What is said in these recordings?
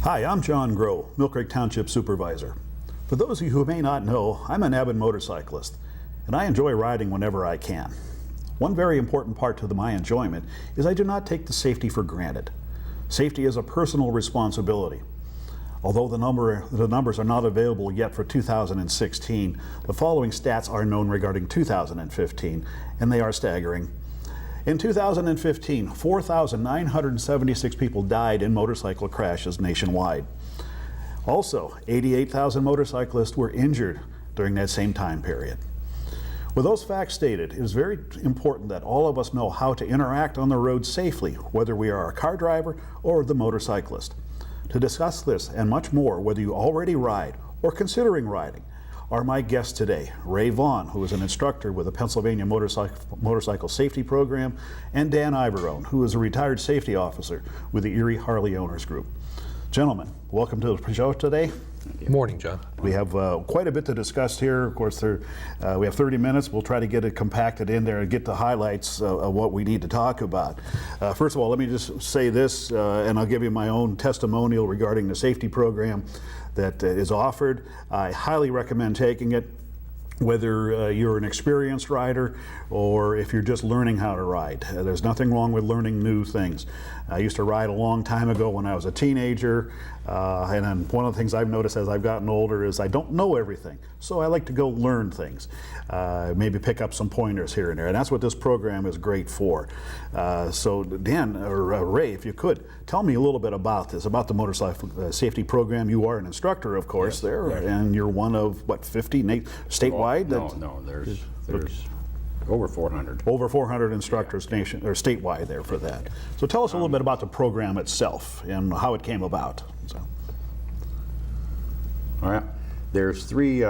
Hi, I'm John Groh, Millcreek Township Supervisor. For those of you who may not know, I'm an avid motorcyclist, and I enjoy riding whenever I can. One very important part to my enjoyment is I do not take the safety for granted. Safety is a personal responsibility. Although the numbers are not available yet for 2016, the following stats are known regarding 2015, and they are staggering. In 2015, 4,976 people died in motorcycle crashes nationwide. Also, 88,000 motorcyclists were injured during that same time period. With those facts stated, it is very important that all of us know how to interact on the road safely, whether we are a car driver or the motorcyclist. To discuss this and much more, whether you already ride or considering riding, are my guests today, Ray Vaughn, who is an instructor with the Pennsylvania Motorcycle Safety Program, and Dan Ivorone, who is a retired safety officer with the Erie Harley Owners Group. Gentlemen, welcome to the show today. Good morning, John. We have quite a bit to discuss here. Of course, we have 30 minutes. We'll try to get it compacted in there and get the highlights of what we need to talk about. First of all, let me just say this, and I'll give you my own testimonial regarding the safety program that is offered. I highly recommend taking it, whether you're an experienced rider or if you're just learning how to ride. There's nothing wrong with learning new things. I used to ride a long time ago when I was a teenager, and then one of the things I've noticed as I've gotten older is I don't know everything, so I like to go learn things, maybe pick up some pointers here and there, and that's what this program is great for. So Dan, or Ray, if you could, tell me a little bit about this, about the motorcycle safety program. You are an instructor, of course, yes, there, yes. And you're one of, what, 50 statewide? No, there's over 400. Over 400 instructors statewide there for that. So tell us a little bit about the program itself and how it came about. So. All right. There's three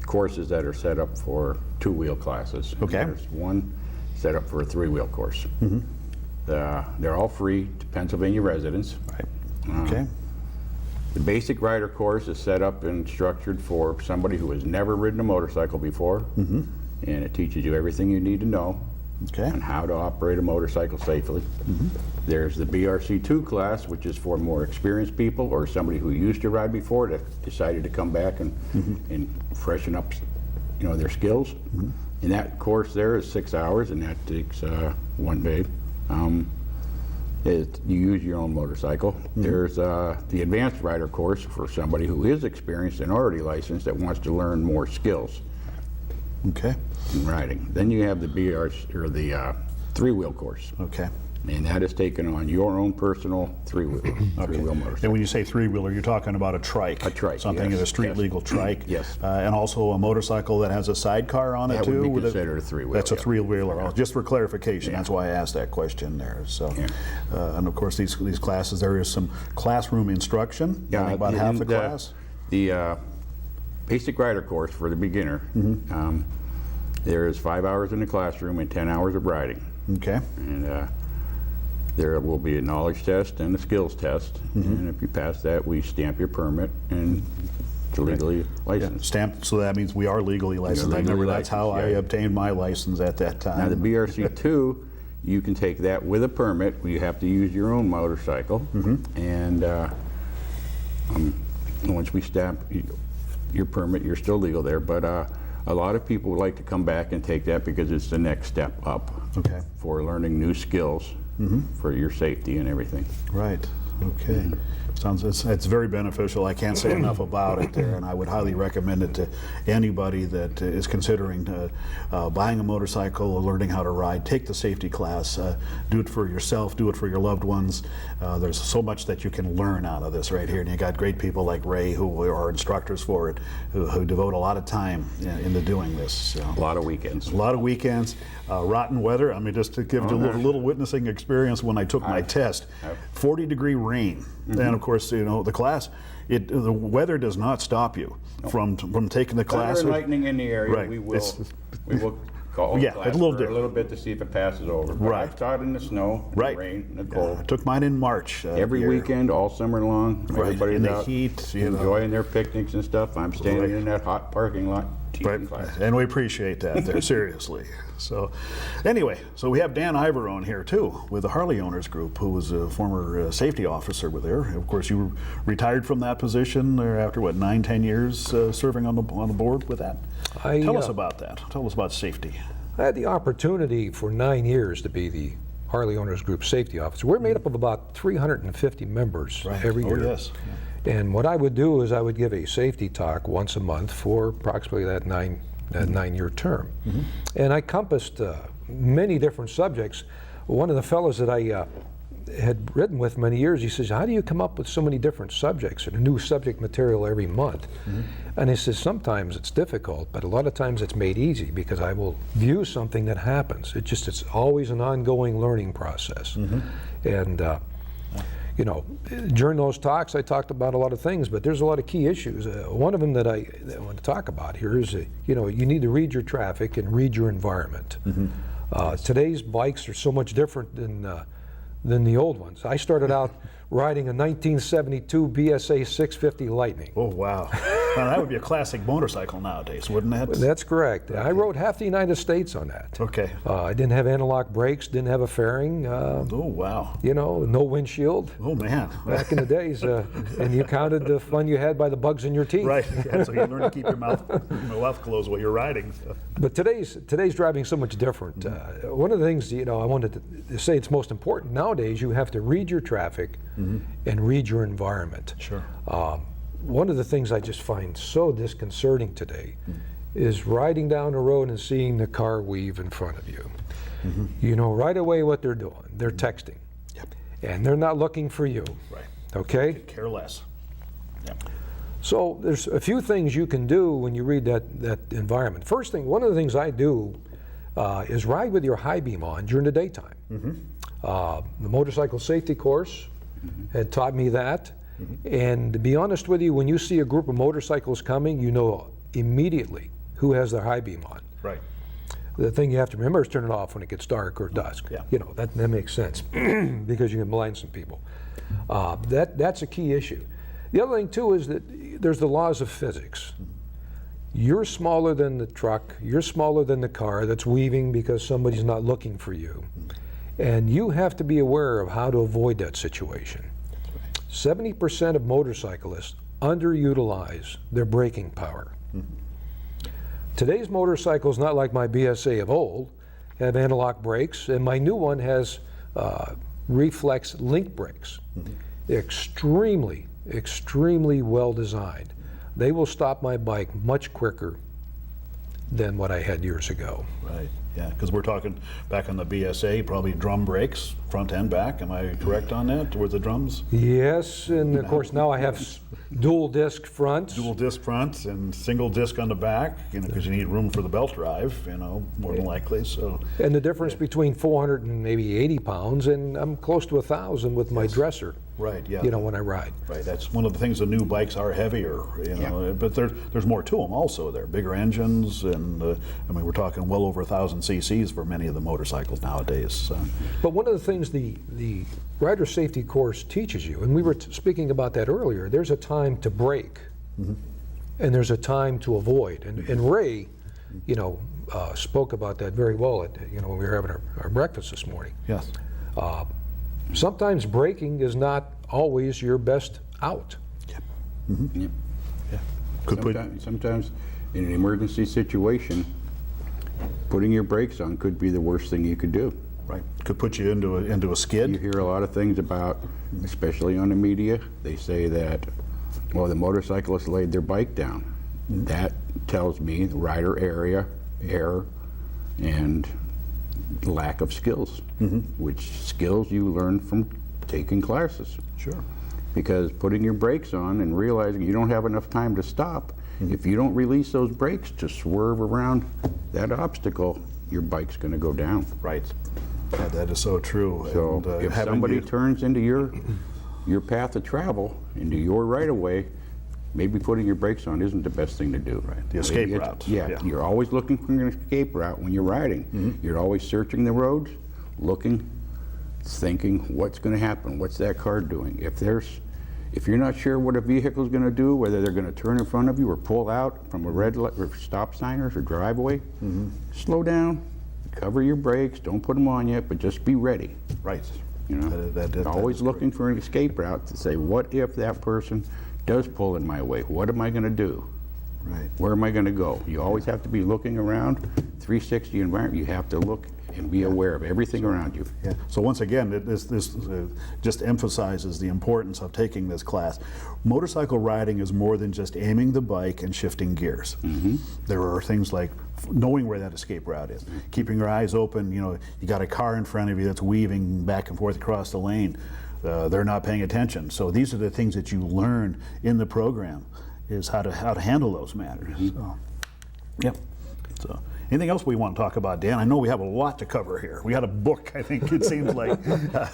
courses that are set up for two-wheel classes. Okay. And there's one set up for a three-wheel course. Mm-hmm. They're all free to Pennsylvania residents. Right. Okay. The basic rider course is set up and structured for somebody who has never ridden a motorcycle before. Mm-hmm. And it teaches you everything you need to know on how to operate a motorcycle safely. Mm-hmm. There's the BRC2 class, which is for more experienced people or somebody who used to ride before that decided to come back and freshen up, their skills. Mm-hmm. And that course there is 6 hours, and that takes one day. You use your own motorcycle. Mm-hmm. There's the advanced rider course for somebody who is experienced and already licensed that wants to learn more skills. Okay. In riding. Then you have the the three-wheel course. Okay. And that is taken on your own personal three-wheel motorcycle. And when you say three-wheeler, you're talking about a trike. A trike, something yes, a street-legal trike. Yes. And also a motorcycle that has a sidecar on it too. That would be considered a three-wheeler. That's a three-wheeler. Yeah. Just for clarification, that's why I asked that question there. So, and of course these classes, there is some classroom instruction. Yeah, about half the class. The basic rider course for the beginner. Mm-hmm. There is 5 hours in the classroom and 10 hours of riding. Okay. And there will be a knowledge test and a skills test. Mm-hmm. And if you pass that, we stamp your permit and it's legally licensed. Yeah, stamped, so that means we are legally licensed. I remember that's how I obtained my license at that time. Now the BRC2, you can take that with a permit. You have to use your own motorcycle. Mm-hmm. And once we stamp your permit, you're still legal there. But a lot of people would like to come back and take that because it's the next step up for learning new skills for your safety and everything. Right. Okay. Mm-hmm. It's very beneficial. I can't say enough about it there, and I would highly recommend it to anybody that is considering buying a motorcycle or learning how to ride. Take the safety class. Do it for yourself. Do it for your loved ones. There's so much that you can learn out of this right here, and you got great people like Ray who are instructors for it, who devote a lot of time into doing this. So. A lot of weekends. A lot of weekends. Rotten weather. I mean, just to give you a little witnessing experience when I took my test. 40-degree rain. Mm-hmm. And of course, the class, the weather does not stop you from taking the class. Thunder and lightning in the area, right. we will call the class a little bit to see if it passes over. But right. I've taught in the snow, in the rain, in the cold. I took mine in March. Every weekend, all summer long. Right. Everybody's in the out heat, enjoying their picnics and stuff. I'm standing in that hot parking lot teaching classes. And we appreciate that there, seriously. So anyway, so we have Dan Ivor on here too with the Harley Owners Group, who was a former safety officer with there. Of course, you retired from that position after what, 9-10 years serving on the board with that. Tell us about that. Tell us about safety. I had the opportunity for 9 years to be the Harley Owners Group safety officer. We're made up of about 350 members every year. Oh, yes. And what I would do is I would give a safety talk once a month for approximately that nine-year term. And I encompassed many different subjects. One of the fellows that I had written with many years, he says, how do you come up with so many different subjects and a new subject material every month? And he says, sometimes it's difficult, but a lot of times it's made easy because I will view something that happens. It's always an ongoing learning process. And you know, during those talks, I talked about a lot of things, but there's a lot of key issues. One of them that I want to talk about here is, you know, you need to read your traffic and read your environment. Today's bikes are so much different than the old ones. I started out riding a 1972 BSA 650 Lightning. Oh, wow. Now, that would be a classic motorcycle nowadays, wouldn't that? That's correct. Okay. I rode half the United States on that. Okay. I didn't have anti-lock brakes, didn't have a fairing. Oh, wow. You know, no windshield. Oh, man. Back in the days. And you counted the fun you had by the bugs in your teeth. Right. Yeah, so you learn to keep your mouth closed while you're riding. So. But today's driving so much different. One of the things, you know, I wanted to say it's most important. Nowadays, you have to read your traffic and read your environment. Sure. One of the things I just find so disconcerting today is riding down the road and seeing the car weave in front of you. You know right away what they're doing. They're texting. Yep. And they're not looking for you. Right. Okay? Could care less. Yep. So there's a few things you can do when you read that environment. First thing, one of the things I do is ride with your high beam on during the daytime. The motorcycle safety course had taught me that. And to be honest with you, when you see a group of motorcycles coming, you know immediately who has their high beam on. Right. The thing you have to remember is turn it off when it gets dark or dusk. Yeah. You know, that makes sense because you can blind some people. That's a key issue. The other thing too is that there's the laws of physics. You're smaller than the truck, you're smaller than the car that's weaving because somebody's not looking for you. And you have to be aware of how to avoid that situation. 70% of motorcyclists underutilize their braking power. Today's motorcycle is not like my BSA of old, have anti-lock brakes, and my new one has reflex link brakes. They're extremely, extremely well designed. They will stop my bike much quicker than what I had years ago. Right. Yeah, because we're talking back on the BSA, probably drum brakes, front and back. Am I correct on that? Were the drums? Yes, and of course now I have dual disc fronts. Dual disc fronts and single disc on the back, you know, because you need room for the belt drive, you know, more than likely. So. And the difference between 400 and maybe 80 pounds, and I'm close to 1,000 with my dresser. Right. Yeah. You know, when I ride. Right. That's one of the things. The new bikes are heavier, you know, but there's more to them also. They're bigger engines, and I mean, we're talking well over 1,000 cc's for many of the motorcycles nowadays. So. But one of the things the rider safety course teaches you, and we were speaking about that earlier, there's a time to brake, and there's a time to avoid. And Ray, you know, spoke about that very well at, you know, when we were having our breakfast this morning. Yes. Sometimes braking is not always your best out. Yep. Yep. Yeah. Sometimes in an emergency situation, putting your brakes on could be the worst thing you could do. Right. Could put you into a skid. You hear a lot of things about, especially on the media, they say that, well, the motorcyclist laid their bike down. That tells me the rider error, and lack of skills, which skills you learn from taking classes. Sure. Because putting your brakes on and realizing you don't have enough time to stop, if you don't release those brakes to swerve around that obstacle, your bike's going to go down. Right. Yeah, that is so true. So and, if somebody turns into your path of travel, into your right of way, maybe putting your brakes on isn't the best thing to do. Right. The escape route. Yeah, you're always looking for an escape route when you're riding. You're always searching the roads, looking, thinking, what's going to happen? What's that car doing? If there's If you're not sure what a vehicle is going to do, whether they're going to turn in front of you or pull out from a red light or stop sign or driveway, slow down, cover your brakes, don't put them on yet, but just be ready. Right. You know, That always is looking for an escape route to say, what if that person does pull in my way? What am I going to do? Right. Where am I going to go? You always have to be looking around. 360 environment, you have to look and be aware of everything around you. Yeah. So once again, this just emphasizes the importance of taking this class. Motorcycle riding is more than just aiming the bike and shifting gears. There are things like knowing where that escape route is, keeping your eyes open. You know, you got a car in front of you that's weaving back and forth across the lane. They're not paying attention. So these are the things that you learn in the program, is how to handle those matters. So, yeah. So. Anything else we want to talk about, Dan? I know we have a lot to cover here. We got a book, I think it seems like.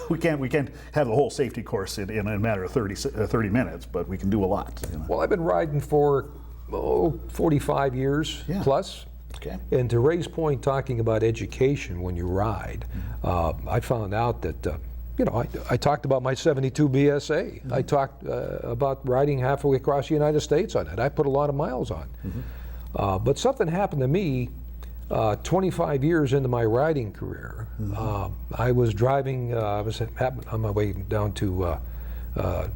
We can't have the whole safety course in a matter of 30 minutes, but we can do a lot. You know? Well, I've been riding for 45 years plus. Okay. And to Ray's point, talking about education when you ride, I found out that, you know, I talked about my 72 BSA. I talked about riding halfway across the United States on it. I put a lot of miles on. But something happened to me 25 years into my riding career. I was driving, I was on my way down to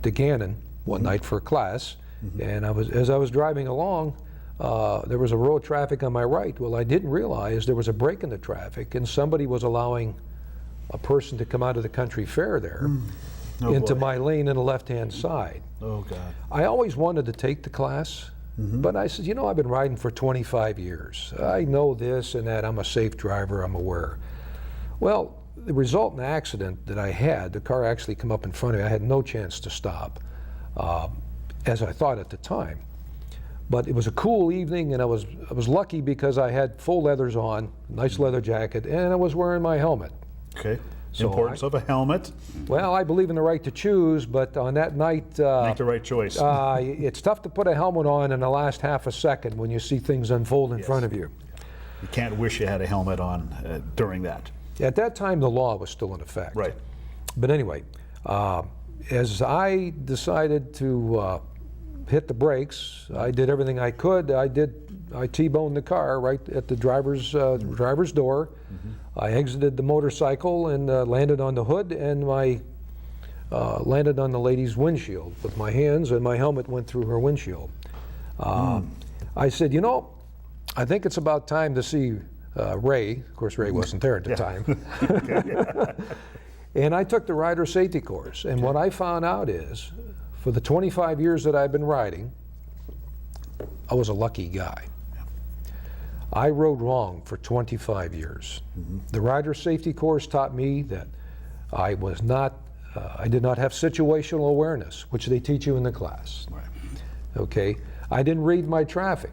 Gannon one night for a class, and as I was driving along, there was a row of traffic on my right. Well, I didn't realize there was a break in the traffic, and somebody was allowing a person to come out of the country fair there into my lane on the left-hand side. Oh, God. I always wanted to take the class. But I said, you know, I've been riding for 25 years. I know this and that. I'm a safe driver. I'm aware. Well, the resultant accident that I had, the car actually come up in front of me. I had no chance to stop, as I thought at the time. But it was a cool evening, and I was lucky because I had full leathers on, nice leather jacket, and I was wearing my helmet. Okay. So importance of a helmet. Well, I believe in the right to choose, but on that night, make the right choice. it's tough to put a helmet on in the last half a second when you see things unfold in front of you. You can't wish you had a helmet on during that. At that time, the law was still in effect. Right. But anyway, as I decided to hit the brakes, I did everything I could. I T-boned the car right at the driver's door. I exited the motorcycle and landed on the hood, and landed on the lady's windshield with my hands, and my helmet went through her windshield. I said, you know, I think it's about time to see Ray. Of course, Ray wasn't there at the time. And I took the rider safety course, and what I found out is, for the 25 years that I've been riding, I was a lucky guy. I rode wrong for 25 years. The rider safety course taught me that I did not have situational awareness, which they teach you in the class. Right. Okay, I didn't read my traffic.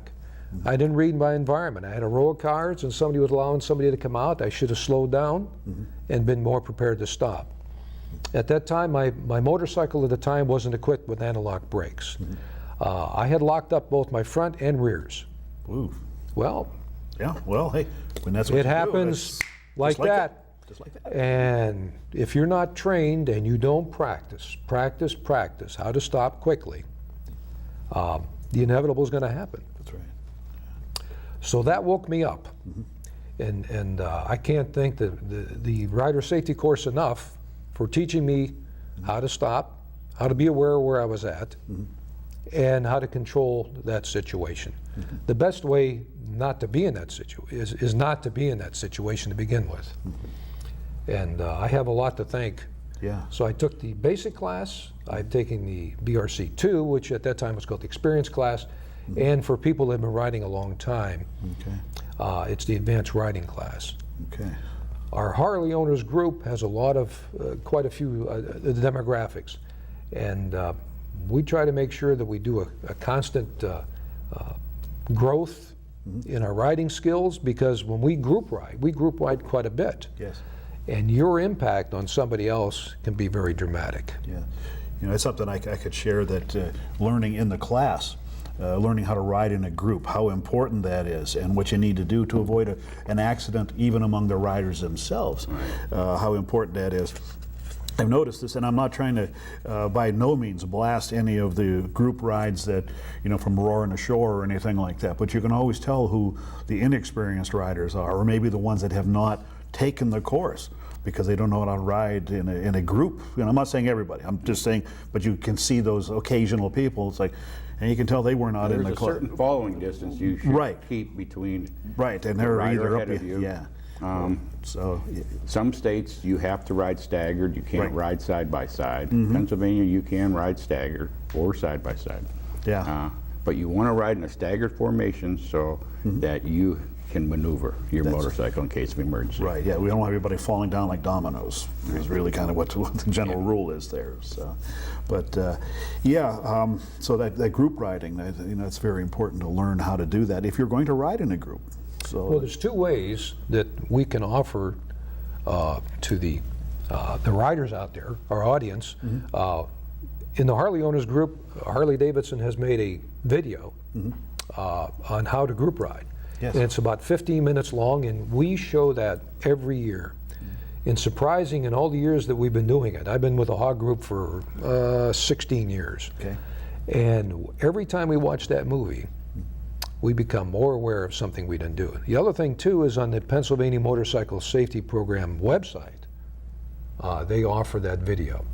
I didn't read my environment. I had a row of cars and somebody was allowing somebody to come out. I should have slowed down and been more prepared to stop. At that time, my motorcycle at the time wasn't equipped with analog brakes. I had locked up both my front and rears. Ooh. Well, yeah, well, hey, when that's what it happens like that. Just like that. And if you're not trained and you don't practice how to stop quickly, the inevitable is going to happen. That's right. So that woke me up. And I can't thank the rider safety course enough for teaching me how to stop, how to be aware of where I was at, and how to control that situation. The best way not to be in that situation is not to be in that situation to begin with. And I have a lot to thank. Yeah. So I took the basic class. I've taken the BRC2, which at that time was called the experience class. And for people that have been riding a long time, it's the advanced riding class. Okay. Our Harley owners group has a lot of, quite a few demographics. And we try to make sure that we do a constant growth in our riding skills, because when we group ride quite a bit. Yes. And your impact on somebody else can be very dramatic. Yeah. You know, it's something I could share, that learning in the class, learning how to ride in a group, how important that is, and what you need to do to avoid an accident even among the riders themselves, how important that is. I've noticed this, and I'm not trying to, by no means, blast any of the group rides that, from Roaring Ashore or anything like that, but you can always tell who the inexperienced riders are, or maybe the ones that have not taken the course because they don't know how to ride in a group. I'm not saying everybody, I'm just saying, but you can see those occasional people, it's like, and you can tell they were not in the There's a course. certain following distance you should keep between and the they're rider either ahead up, of you. yeah. Some states you have to ride staggered, you can't ride side by side. Pennsylvania you can ride staggered or side by side. Yeah. But you want to ride in a staggered formation so that you can maneuver your motorcycle in case of emergency. Right, yeah, we don't want everybody falling down like dominoes. Is really kind of what the general rule is there. So, but so that group riding, it's very important to learn how to do that if you're going to ride in a group. So, well, there's two ways that we can offer to the riders out there, our audience. In the Harley Owners Group, Harley Davidson has made a video on how to group ride. Yes. And it's about 15 minutes long, and we show that every year. And surprising, in all the years that we've been doing it, I've been with the Hog Group for 16 years. Okay. And every time we watch that movie, we become more aware of something we didn't do. The other thing, too, is on the Pennsylvania Motorcycle Safety Program website, they offer that video.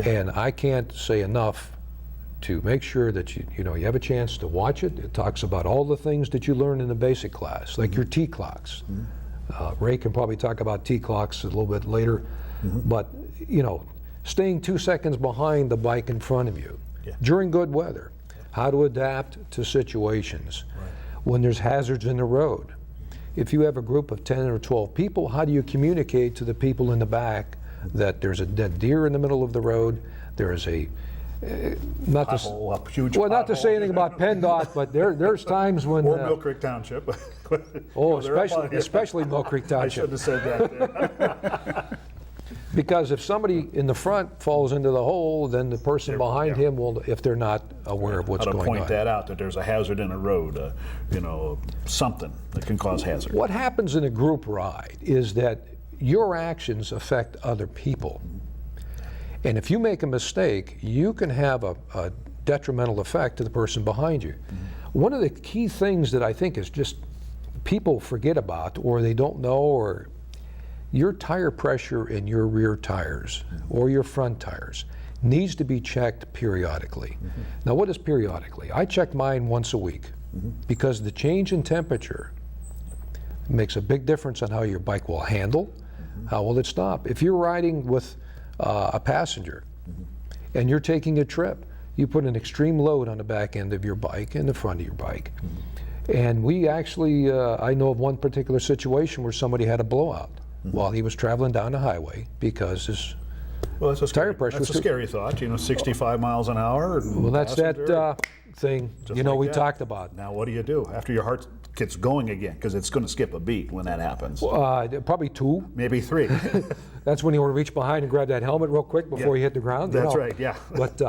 And I can't say enough to make sure that you have a chance to watch it. It talks about all the things that you learn in the basic class, like your T-clocks. Ray can probably talk about T-clocks a little bit later, but staying 2 seconds behind the bike in front of you during good weather, how to adapt to situations when there's hazards in the road. If you have a group of 10 or 12 people, how do you communicate to the people in the back that there's a dead deer in the middle of the road, there is a not to say anything about PennDOT, but there's times when or Millcreek Township. especially Millcreek Township. I should have said that. Because if somebody in the front falls into the hole, then the person behind him will, if they're not aware of what's going on. How to point that out, that there's a hazard in a road, something that can cause hazard. What happens in a group ride is that your actions affect other people. And if you make a mistake, you can have a detrimental effect to the person behind you. One of the key things that I think is just people forget about, or they don't know, or your tire pressure in your rear tires or your front tires needs to be checked periodically. Now, what is periodically? I check mine once a week because the change in temperature makes a big difference on how your bike will handle, how will it stop. If you're riding with a passenger and you're taking a trip, you put an extreme load on the back end of your bike and the front of your bike. And we actually, I know of one particular situation where somebody had a blowout while he was traveling down the highway because his tire pressure was That's a scary thought, 65 miles an hour. Well, that's that thing, we talked about. Now, what do you do after your heart gets going again? Because it's going to skip a beat when that happens. Probably 2. Maybe 3. That's when you want to reach behind and grab that helmet real quick before you hit the ground. That's right, yeah. But,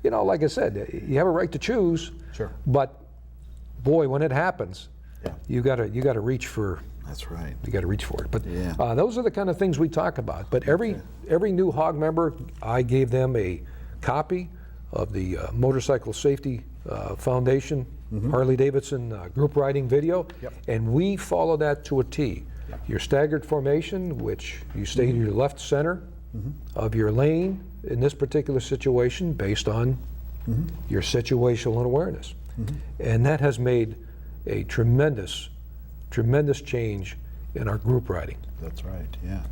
like I said, you have a right to choose. Sure. But, boy, when it happens, you got to reach for. That's right. You got to reach for it. But those are the kind of things we talk about. But every new HOG member, I gave them a copy of the Motorcycle Safety Foundation Harley Davidson group riding video, and we follow that to a T. Your staggered formation, which you stay to your left center of your lane in this particular situation based on your situational awareness. And that has made a tremendous change in our group riding. That's right, yeah.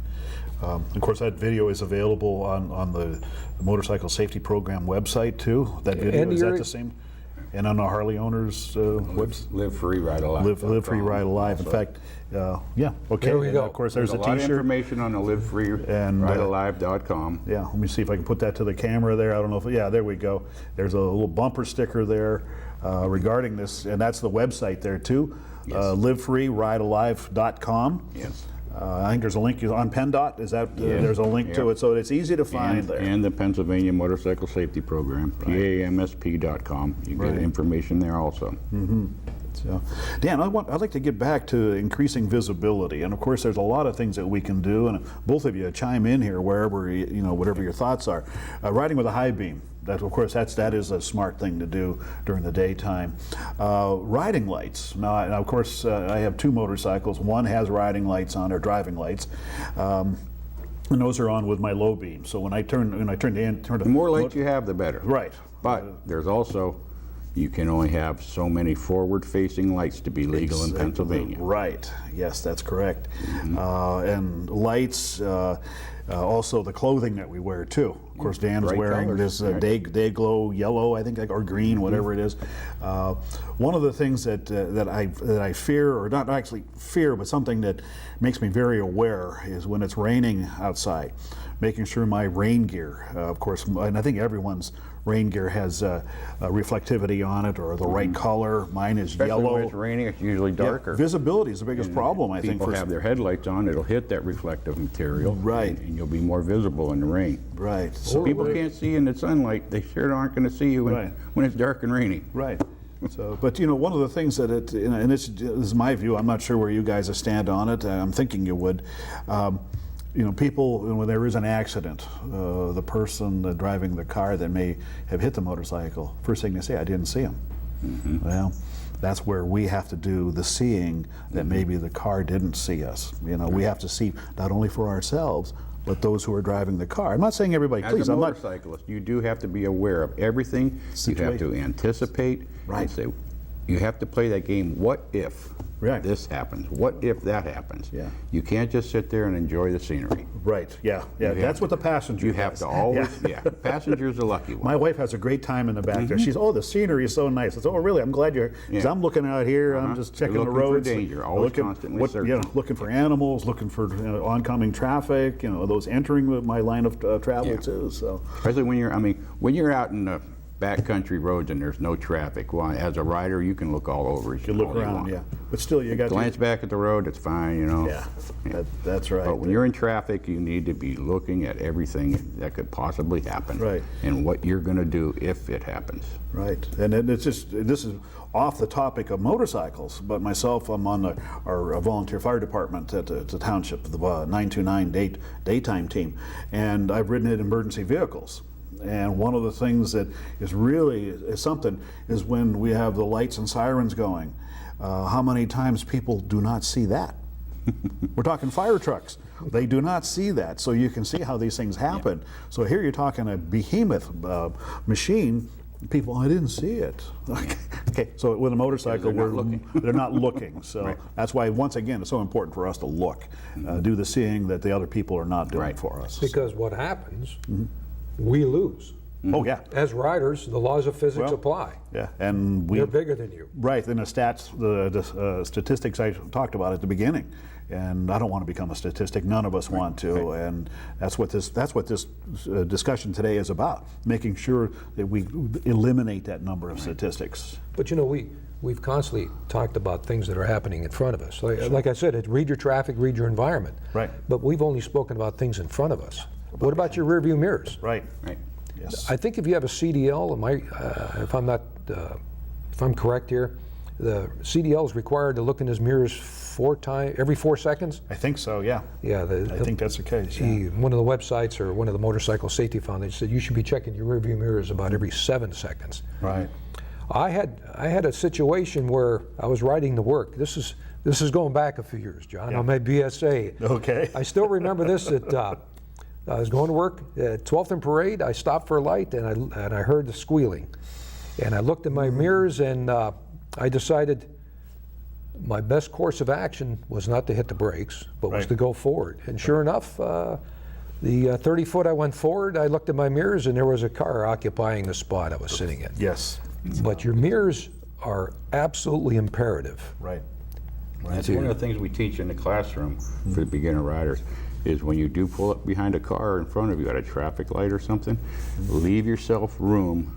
Of course, that video is available on the Motorcycle Safety Program website too. That video, is that the same? And on the Harley Owners website? Live Free, Ride Alive. Live Free, Ride Alive. In fact, okay. There we go. Of course, there's a lot T-shirt. of information on the livefreeridealive.com. Yeah, let me see if I can put that to the camera there. I don't know if, there we go. There's a little bumper sticker there regarding this, and that's the website there too. Yes. livefreeridealive.com. Yes. I think there's a link on PennDOT. Is that there's a link to it, so it's easy to find there. And the Pennsylvania Motorcycle Safety Program, PAMSP.com. You get information there also. So, Dan, I'd like to get back to increasing visibility, and of course, there's a lot of things that we can do. And both of you chime in here wherever whatever your thoughts are. Riding with a high beam. That, of course, that is a smart thing to do during the daytime. Riding lights. Now, of course, I have 2 motorcycles. One has riding lights on, or driving lights. And those are on with my low beam. So when I turn The more lights you have, the better. Right. But there's also, you can only have so many forward-facing lights to be legal in Pennsylvania. Right. Yes, that's correct. And lights, also the clothing that we wear too. Of course, Dan is Bright wearing colors, this day glow yellow, I think, or green, whatever it is. One of the things that I fear, or not actually fear, but something that makes me very aware, is when it's raining outside, making sure my rain gear, of course, and I think everyone's rain gear has reflectivity on it, or the right color. Mine is Especially yellow. when it's raining, it's usually darker. Yeah, visibility is the biggest problem, I think. People have their headlights on, it'll hit that reflective material. Right. And you'll be more visible in the rain. Right. So people can't see in the sunlight. They sure aren't going to see you when it's dark and rainy. Right. So, but one of the things that and this is my view. I'm not sure where you guys stand on it. I'm thinking you would. People, when there is an accident, the person driving the car that may have hit the motorcycle, first thing they say, I didn't see him. Well, that's where we have to do the seeing that maybe the car didn't see us. We have to see not only for ourselves, but those who are driving the car. I'm not saying everybody, please. As a motorcyclist, you do have to be aware of everything. You have to anticipate. Right. And say, you have to play that game, what if this happens? What if that happens? Yeah. You can't just sit there and enjoy the scenery. Right, yeah. That's what the passenger You have does. to always, passenger's a lucky one. My wife has a great time in the back there. She's, the scenery is so nice. I said, oh, really? I'm glad you're, because I'm looking out here, I'm just checking the roads. Looking for danger, always constantly searching. Looking for animals, looking for oncoming traffic, those entering my line of travel too. So, especially when you're out in the backcountry roads and there's no traffic. Well, as a rider, you can look all over. You can look around, but still, you got glance back at the road. It's fine, Yeah, that's right. But when you're in traffic, you need to be looking at everything that could possibly happen, right, and what you're going to do if it happens. Right, and it's just, this is off the topic of motorcycles, but myself, I'm on our volunteer fire department at the Township, the 929 daytime team, and I've ridden in emergency vehicles. And one of the things that is really something is when we have the lights and sirens going, how many times people do not see that? We're talking fire trucks. They do not see that. So you can see how these things happen. So here you're talking a behemoth machine. People, I didn't see it. Okay, so with a motorcycle, they're not looking. So that's why, once again, it's so important for us to look, do the seeing that the other people are not doing for us. Because what happens, we lose. Oh, yeah. As riders, the laws of physics apply. Yeah, and they're bigger than you. Right, and the statistics I talked about at the beginning, and I don't want to become a statistic. None of us want to, and that's what this discussion today is about: making sure that we eliminate that number of statistics. But we've constantly talked about things that are happening in front of us. Like I said, read your traffic, read your environment. Right. But we've only spoken about things in front of us. What about your rearview mirrors? Right. Yes. I think if you have a CDL, if I'm correct here, the CDL is required to look in his mirrors every 4 seconds. I think so. Yeah. Yeah. I think that's the case. Yeah. One of the websites or one of the Motorcycle Safety Foundation said you should be checking your rearview mirrors about every 7 seconds. Right. I had a situation where I was riding to work. This is going back a few years, John. I'm at BSA. Okay. I still remember this. I was going to work at 12th and Parade. I stopped for a light and I heard the squealing, and I looked in my mirrors and I decided my best course of action was not to hit the brakes, but was to go forward. And sure enough, the 30 foot I went forward. I looked at my mirrors and there was a car occupying the spot I was sitting in. Yes. But your mirrors are absolutely imperative. Right. That's one of the things we teach in the classroom for the beginner riders, is when you do pull up behind a car in front of you at a traffic light or something, leave yourself room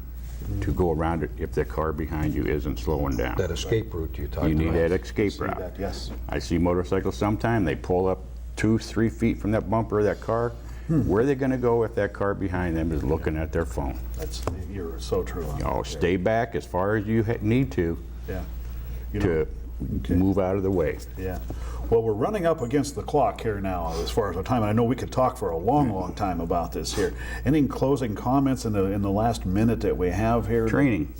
to go around it if the car behind you isn't slowing down. That escape route you talked about. You need that escape route. That, yes. I see motorcycles sometimes, they pull up 2-3 feet from that bumper of that car. Where are they going to go if that car behind them is looking at their phone? You're so true. Stay back as far as you need to. Yeah. to move out of the way. Yeah. Well, we're running up against the clock here now as far as our time. I know we could talk for a long time about this here. Any closing comments in the last minute that we have here? Training.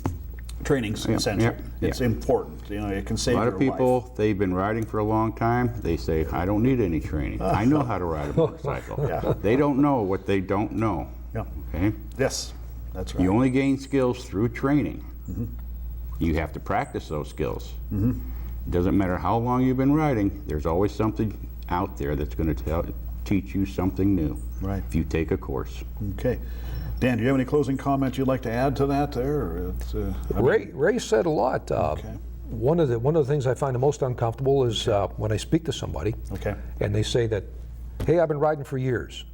Training's essential. It's important. You know, it can save your life. A lot of people, they've been riding for a long time. They say, I don't need any training. I know how to ride a motorcycle. Yeah. They don't know what they don't know. Yeah. Okay? Yes, that's right. You only gain skills through training. You have to practice those skills. It doesn't matter how long you've been riding, there's always something out there that's going to teach you something new. Right. If you take a course. Okay. Dan, do you have any closing comments you'd like to add to that there? Ray said a lot. One of the things I find the most uncomfortable is when I speak to somebody and they say that, hey, I've been riding for years.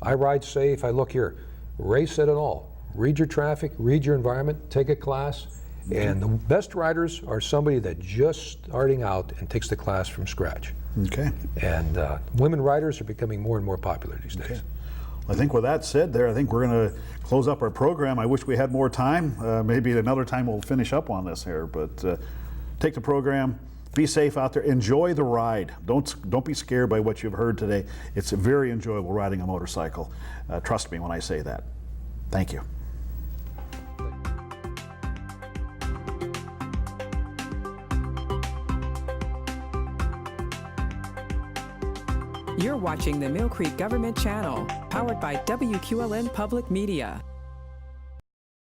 I ride safe, I look here. Ray said it all. Read your traffic, read your environment, take a class. And the best riders are somebody that just starting out and takes the class from scratch. Okay. And women riders are becoming more and more popular these days. I think with that said there, I think we're going to close up our program. I wish we had more time. Maybe another time we'll finish up on this here. But take the program, be safe out there, enjoy the ride. Don't be scared by what you've heard today. It's very enjoyable riding a motorcycle. Trust me when I say that. Thank you. You're watching the Millcreek Government Channel, powered by WQLN Public Media.